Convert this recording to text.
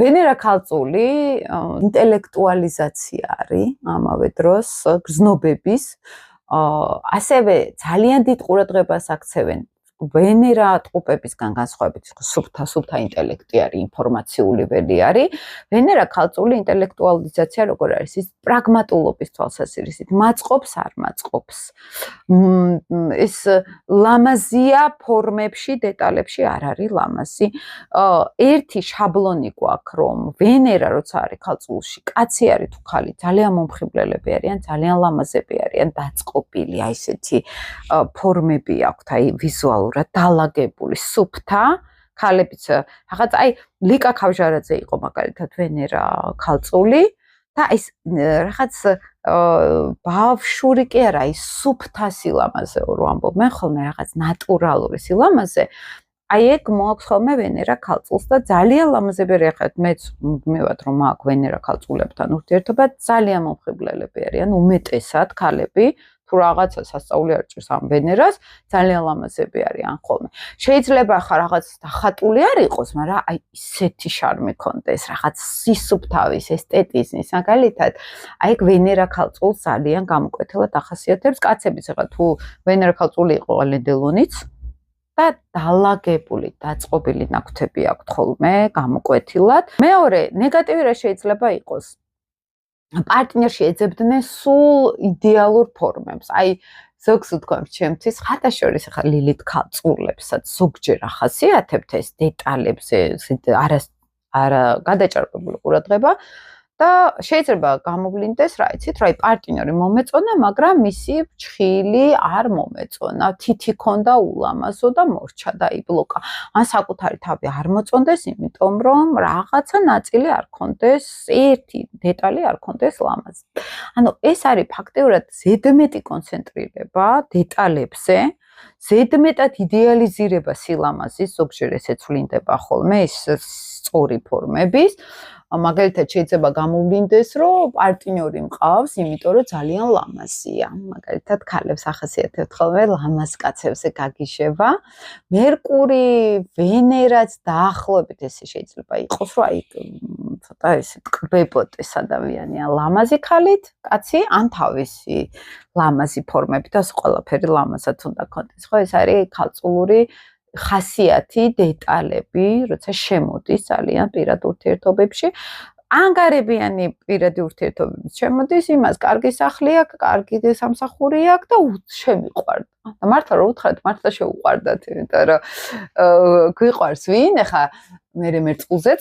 ვენერა ქალწული ინტელექტუალიზაცია არის ამავე დროს გრძნობების ასევე ძალიან დიდ ყურადღებას აქცევენ ვენერა ტყუპებისგან განსხვავებით სუფთა ინტელექტი არის ინფორმაციული ველი არის ვენერა ქალწული ინტელექტუალიზაცია როგორ არის ის პრაგმატულობის თვალსაზრისით მაწყობს არ მაწყობს ეს ლამაზია ფორმებში დეტალებში არ არის ლამაზი ერთი შაბლონი გვაქვს რომ ვენერა როცა არის ქალწულში კაცი არის თუ ხალი ძალიან მომხიბლელები არიან ძალიან ლამაზები არიან დაწყობილი აი ესეთი ფორმები აქვთ აი ვიზუალურად დალაგებული სუფთა ქალებიც რაღაც აი ლიკა ქავჟარაძე იყო მაგალითად ვენერა ქალწული და ის რაღაც ბავშვური კი არა ის სუფთა სილამაზე რო ამბობენ ხოლმე რაღაც ნატურალური სილამაზე აი ეგ მოაქვს ხოლმე ვენერა ქალწულს და ძალიან ლამაზები რეახებთ მეც მივად რომ აქვს ვენერა ქალწულებთან ურთიერთობა ძალიან მომხიბლელები არიან უმეტესად ქალები თუ რაღაცა სასწაული არ ჭირს ამ ვენერას ძალიან ლამაზები არიან ხოლმე შეიძლება ხა რაღაც დახატული არ იყოს მაგრამ აი ისეთი შარმი კონდეს რაღაც სისუფთავის ესთეტიზმის მაგალითად აი ეგ ვენერა ქალწულს ძალიან გამოკვეთილად ახასიათებს კაცებიც ხა თუ ვენერა ქალწული იყო ლენდელონიც და დალაგებული დაწყობილი ნაკვთები აქვთ ხოლმე გამოკვეთილად მეორე ნეგატივი რა შეიძლება იყოს პარტნიორში ეძებდნენ სულ idеალურ ფორმებს. აი ზოგს ვთქვამთ ჩემთვის ხათაშორის ახლა ლილით ქალწულებსაც ზოგჯერ ახასიათებთ ეს დეტალებზე არა გადაჭარბებული ყურადღება და შეიძლება გამოვლინდეს რა იცით რა პარტნიორი მომეწონა მაგრამ მისი ფრჩხილი არ მომეწონა თითი ქონდა ულამაზო და მორჩა და იბლოკა ან საკუთარი თავი არ მოწონდეს იმიტომ რომ რაღაცა ნაწილი არ ქონდეს ერთი დეტალი არ ქონდეს ლამაზი ანუ ეს არის ფაქტიურად ზედმეტი კონცენტრირება დეტალებზე ზედმეტად იდეალიზირება სილამაზის ზოგჯერ ესეც ვლინდება ხოლმე ის სწორი ფორმების მაგალითად შეიძლება გამოვლინდეს რომ პარტნიორი მყავს იმიტომ რომ ძალიან ლამაზია მაგალითად ქალებს ახასიათებთ ხოლმე ლამაზ კაცებზე გაგიშება მერკური ვენერაც დაახლოებით ესე შეიძლება იყოს რომ აი ცოტა ესე ტკბებოდეს ადამიანი ან ლამაზი ქალით კაცი ან თავისი ლამაზი ფორმები და ყველაფერი ლამაზად უნდა ქონდეს ხო ეს არის ქალწულური ხასიათი დეტალები როცა შემოდის ძალიან პირად ურთიერთობებში ანგარებიანი პირადი ურთიერთობების შემოდის იმას კარგი სახლი აქვს კარგი სამსახური აქვს და შემიყვარდა და მართლა რომ უთხრათ მართლა შეუყვარდათ იმიტომ რომ გვიყვარს ვინ ეხა მე მერწყულზეც